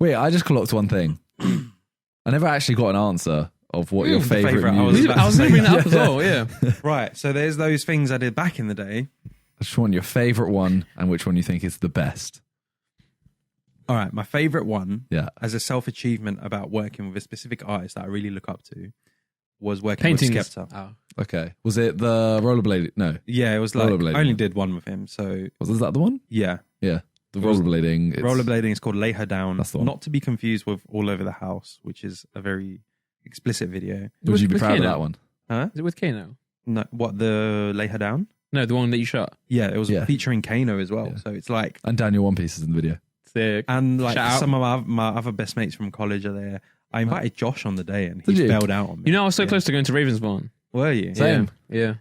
Wait, I just clocked one thing. I never actually got an answer of what your favourite music. I was going to bring that up as well, yeah. Right, so there's those things I did back in the day. I just want your favourite one and which one you think is the best. All right, my favourite one, Yeah. as a self-achievement about working with a specific artist that I really look up to, was working Paintings. with Skepta. Oh. Okay. Was it the rollerblade? No. Yeah, it was like, Rollerblading. I only did one with him, so Was that the one? yeah. Yeah. The It was- rollerblading. Rollerblading is called Lay Her Down, That's the one. not to be confused with All Over the House, which is a very explicit video. Would you be with proud of Kano? that one? Huh? Is it with Kano? No, what, the Lay Her Down? No, the one that you shot. Yeah, it was Yeah. featuring Kano as well. Yeah. So it's like, And Daniel One Piece is in the video. Sick. and like Shout out. some of my other best mates from college are there. I invited Josh on the day and Did he you? bailed out on me. You know, I was so Yeah. close to going to Ravensbourne. Were you? Same. Yeah.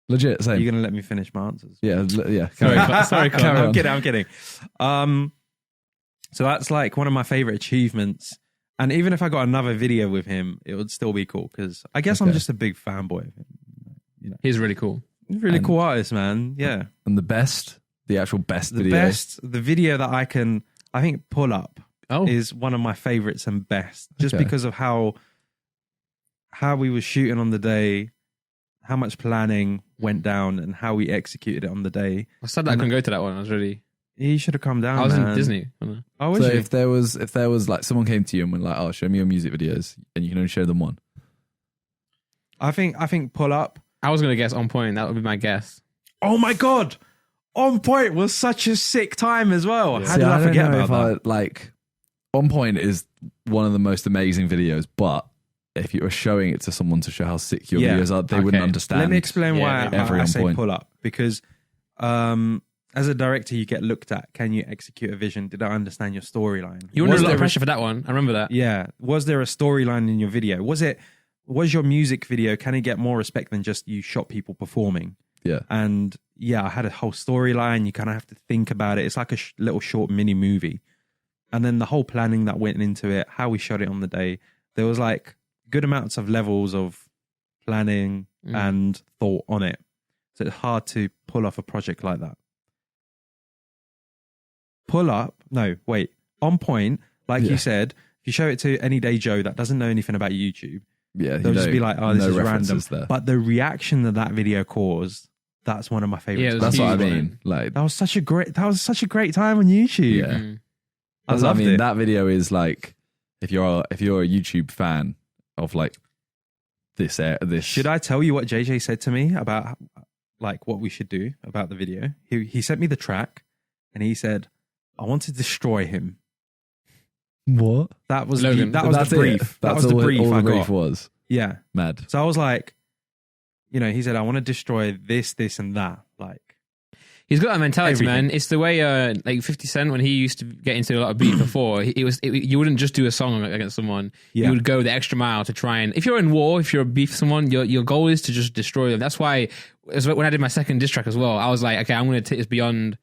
Legit, same. You're going to let me finish my answers? Yeah. Yeah. Sorry, sorry, Carl. Carry on. I'm kidding. So that's like one of my favorite achievements. And even if I got another video with him, it would still be cool because I guess I'm Okay. just a big fanboy of him. He's really cool. He's a really And- cool artist, man. Yeah. And the actual best The video. the video that I think Pull Up Oh, is one of my favorites and best just Okay. because of how we were shooting on the day, how much planning went down and how we executed it on the day. I said that I couldn't go to that one. I was really. He should have come down. I was man. in Disney. wasn't I? Oh, was So you? if there was like someone came to you and went like, "Oh, show me your music videos," and you can only show them one. I think Pull Up. I was going to guess On Point. That would be my guess. Oh my god! On Point was such a sick time as well. How See, did I don't forget know about if that? like, On Point is one of the most amazing videos, but if you were showing it to someone to show how sick your Yeah. videos are, they wouldn't Okay. understand. Let me explain why Yeah, every I On say Point. Pull Up because as a director, you get looked at. Can you execute a vision? Did I understand your storyline? You were under Was a lot there of pressure for that one. I remember that. Yeah. Was there a storyline in your video? Was your music video, can it get more respect than just you shot people performing? Yeah. And yeah, I had a whole storyline. You kind of have to think about it. It's like a little short mini movie. And then the whole planning that went into it, how we shot it on the day, there was like good amounts of levels of planning and thought on it. So it's hard to pull off a project like that. On Point, like Yeah. you said, if you show it to any day Joe that doesn't know anything about YouTube, Yeah, they'll just be like, "Oh, this no is random." references there. But the reaction that video caused, that's one of my favorites. Yeah, it was That's what I huge, mean. Like, That was such a great time on YouTube. yeah, Mm. I that's what loved I mean. it. That video is like, if you're a YouTube fan of like this. Should I tell you what JJ said to me about like what we should do about the video? He sent me the track and he said, "I want to destroy him." What? That was Logan. that was That's the brief. it. That That's was the brief all I the brief got. was. Yeah. Mad. So I was like, he said, "I want to destroy this, and that." Like, He's got that mentality, Everything. man. It's the way, like 50 Cent, when he used to get into a lot of beat before, you wouldn't just do a song against someone. Yeah. You would go the extra mile to try and, if you're in war, if you're a beef someone, your goal is to just destroy them. That's why, when I did my second diss track as well, I was like, okay, I'm going to take this beyond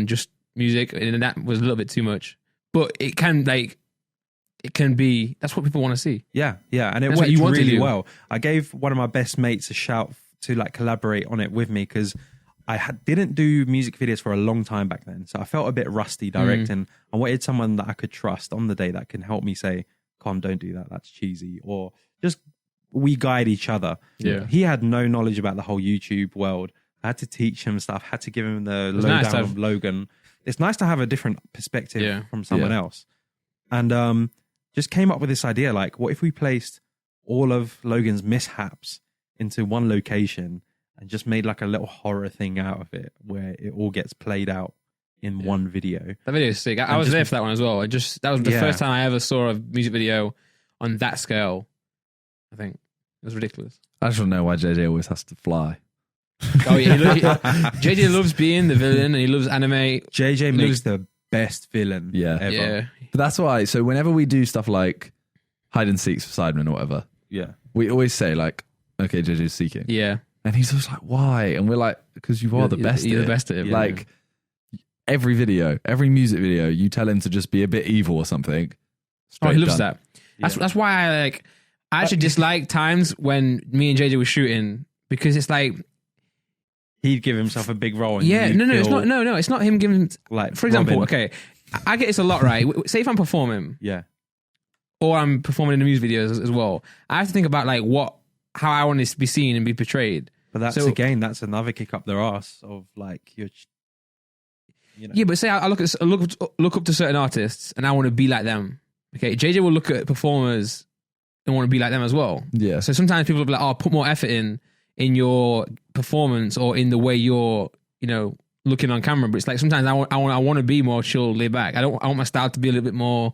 just music, and that was a little bit too much. But it can be, that's what people want to see. yeah, and it That's what worked you want to really do. well. I gave one of my best mates a shout to like collaborate on it with me because I didn't do music videos for a long time back then, so I felt a bit rusty directing. I wanted someone that I could trust on the day that can help me say, "Con, don't do that. That's cheesy," or just we guide each other. Yeah. He had no knowledge about the whole YouTube world. I had to teach him stuff. Had to give him the was lowdown nice to have- of Logan. It's nice to have a different perspective Yeah. from someone Yeah. else, and just came up with this idea. Like, what if we placed all of Logan's mishaps into one location and just made like a little horror thing out of it where it all gets played out in one video. That video is sick. I And was just- there for that one as well. That was the Yeah. first time I ever saw a music video on that scale. I think it was ridiculous. I just don't know why JJ always has to fly. Oh yeah, JJ loves being the villain and he loves anime. JJ makes was- the best villain Yeah. ever. Yeah, But that's why. So whenever we do stuff like hide and seeks for Sidemen or whatever, Yeah. we always say like, "Okay, JJ's seeking," yeah. and he's always like, "Why?" And we're like, "Because you are the best. You're at the it." best at it. Yeah. Like every music video, you tell him to just be a bit evil or something. Oh, he Straight loves done. that. That's why I actually dislike times when me and JJ were shooting because it's like, He'd give himself a big role. And yeah, you'd no, it's feel not. No, it's not him giving. Like For example, Robin. okay, I get this a lot, right? Say if I'm performing, or I'm performing in the music videos as well, I have to think about like how I want this to be seen and be portrayed. But that's another kick up their ass of like you know. Yeah, but say I look up to certain artists and I want to be like them. Okay, JJ will look at performers and want to be like them as well. Yeah. So sometimes people will be like, "Oh, put more effort in your performance or in the way you're, looking on camera." But it's like sometimes I want to be more chill, laid back. I want my style to be a little bit more,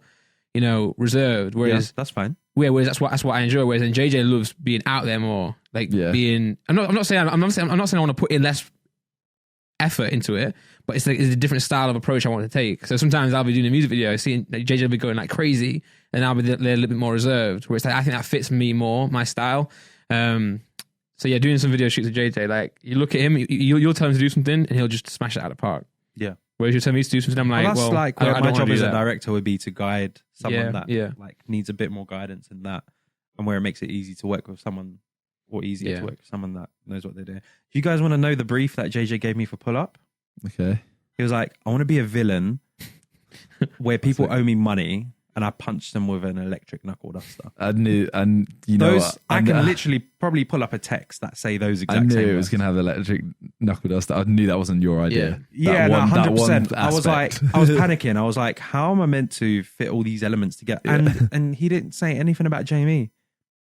reserved. Whereas that's fine. Yeah, whereas that's what I enjoy. Whereas then JJ loves being out there more, like being. I'm not saying I want to put in less effort into it, but it's a different style of approach I want to take. So sometimes I'll be doing a music video, seeing JJ will be going like crazy, and I'll be there a little bit more reserved. Where it's like I think that fits me more, my style. So yeah, doing some video shoots with JJ, like you look at him, you'll tell him to do something, and he'll just smash it out of the park. Yeah. Whereas you tell me to do something, I'm like, that's like my job as a director would be to guide someone that like needs a bit more guidance in that, and where it makes it easy to work with someone, or easier to work with someone that knows what they're doing. Do you guys want to know the brief that JJ gave me for Pull Up? Okay. He was like, I want to be a villain where people owe me money and I punch them with an electric knuckle duster. I knew, and you know, I can literally probably pull up a text that say those exact. I knew same it was going to have the electric knuckle duster. I knew that wasn't your idea. Yeah, 100%. I was panicking. I was like, how am I meant to fit all these elements together? Yeah. And he didn't say anything about Jamie.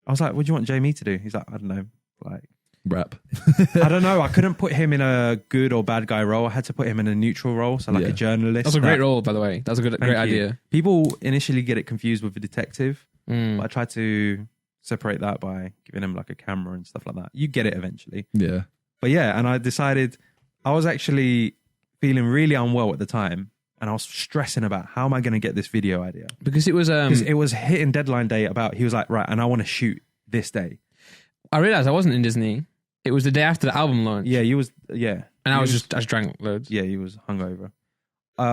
I was like, what do you want Jamie to do? He's like, I don't know, like rap. I don't know. I couldn't put him in a good or bad guy role. I had to put him in a neutral role, so like a journalist. That's a great role, by the way. That's a great idea. People initially get it confused with a detective, but I tried to separate that by giving him like a camera and stuff like that. You get it eventually. Yeah. But yeah, and I decided I was actually feeling really unwell at the time, and I was stressing about how am I going to get this video idea, because it was hitting deadline day. He was like, right, and I want to shoot this day. I realized I wasn't in Disney. It was the day after the album launch. Yeah, you was. Yeah, and I just drank loads. Yeah, he was hungover.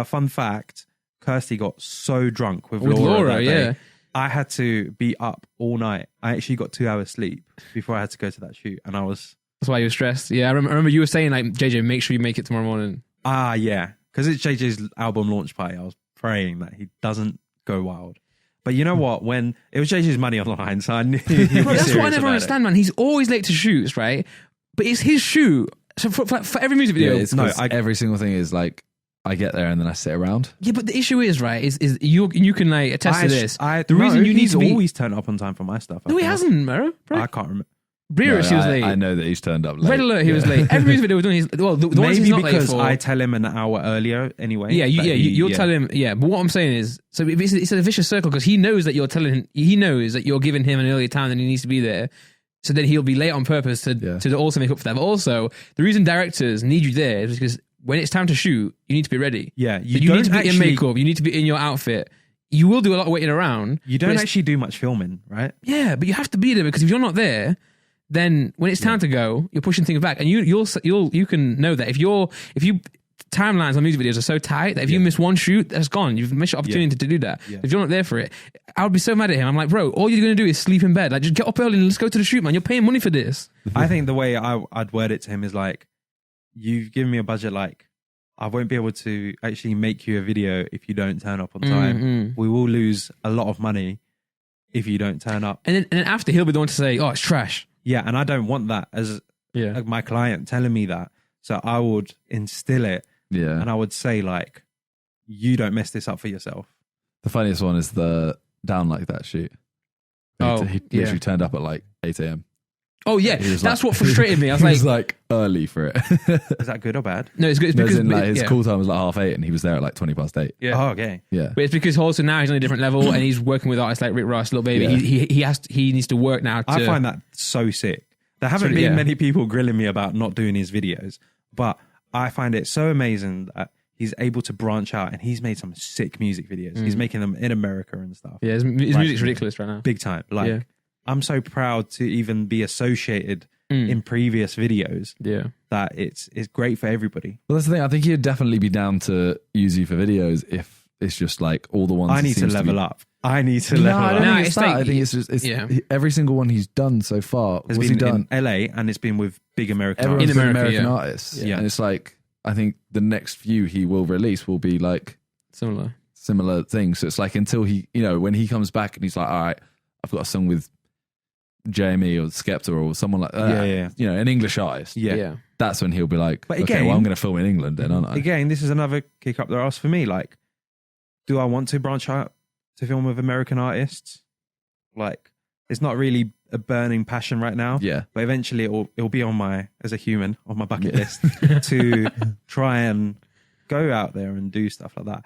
Fun fact: Kirsty got so drunk with Laura that day, yeah. I had to be up all night. I actually got 2 hours sleep before I had to go to that shoot, and I was. That's why you were stressed. Yeah, I remember you were saying like, JJ, make sure you make it tomorrow morning. Yeah, because it's JJ's album launch party. I was praying that he doesn't go wild. But you know what? When it was JJ's money on the line, so I knew he was Bro, that's serious what I never understand, man. He's always late to shoots, right? But it's his shoot. So for every music video, every single thing is like I get there and then I sit around. Yeah, but the issue is right. Is you can like attest to this. The reason you need to always turn up on time for my stuff. No, he hasn't, bro. I can't remember. British, he was late. I know that he's turned up late. Red Alert, he was late. Every music video was doing. The ones he's not late for. Maybe because I tell him an hour earlier anyway. Yeah, you'll tell him. Yeah, but what I'm saying is, so it's a vicious circle because he knows that you're telling him. He knows that you're giving him an earlier time than he needs to be there. So then he'll be late on purpose to also make up for that. But also, the reason directors need you there is because when it's time to shoot, you need to be ready. Yeah, you need to be in makeup. You need to be in your outfit. You will do a lot of waiting around. You don't actually do much filming, right? Yeah, but you have to be there because if you're not there, then when it's time to go, you're pushing things back, and you can know that if you timelines on music videos are so tight that if you miss one shoot, that's gone. You've missed your opportunity to do that. Yeah. If you're not there for it, I would be so mad at him. I'm like, bro, all you're going to do is sleep in bed. Like, just get up early and let's go to the shoot, man. You're paying money for this. I think the way I'd word it to him is like, you've given me a budget, like, I won't be able to actually make you a video if you don't turn up on time. Mm-hmm. We will lose a lot of money if you don't turn up. And then after, he'll be the one to say, oh, it's trash. Yeah, and I don't want that as my client telling me that. So I would instill it. Yeah. And I would say, like, you don't mess this up for yourself. The funniest one is the Down Like That shoot. He literally turned up at like 8 a.m. Oh, yeah. That's what frustrated me. I was he was like early for it. Is that good or bad? No, it's good. It's because his call time was like 8:30 and he was there at like 8:20. Yeah. Oh, okay. Yeah. But it's because also now he's on a different level and he's working with artists like Rick Ross, Lil Baby. Yeah. He needs to work now. I find that so sick. There haven't been many people grilling me about not doing his videos, but I find it so amazing that he's able to branch out and he's made some sick music videos. He's making them in America and stuff. Yeah, his music's ridiculous right now. Big time. Like, I'm so proud to even be associated in previous videos. Yeah. That it's great for everybody. Well, that's the thing. I think he'd definitely be down to use you for videos if it's just like all the ones. I need to level up. I need to level up. I think it's just every single one he's done so far has been in LA and it's been with big American artists. Yeah. And it's like, I think the next few he will release will be like similar. similar things. So it's like until he, when he comes back and he's like, all right, I've got a song with Jamie or Skepta or someone like that, an English artist. Yeah. That's when he'll be like, but okay, again, well, I'm going to film in England then, aren't I? Again, this is another kick up the arse for me. Like, do I want to branch out to film with American artists? Like, it's not really a burning passion right now. Yeah. But eventually it'll be on my bucket list to try and go out there and do stuff like that.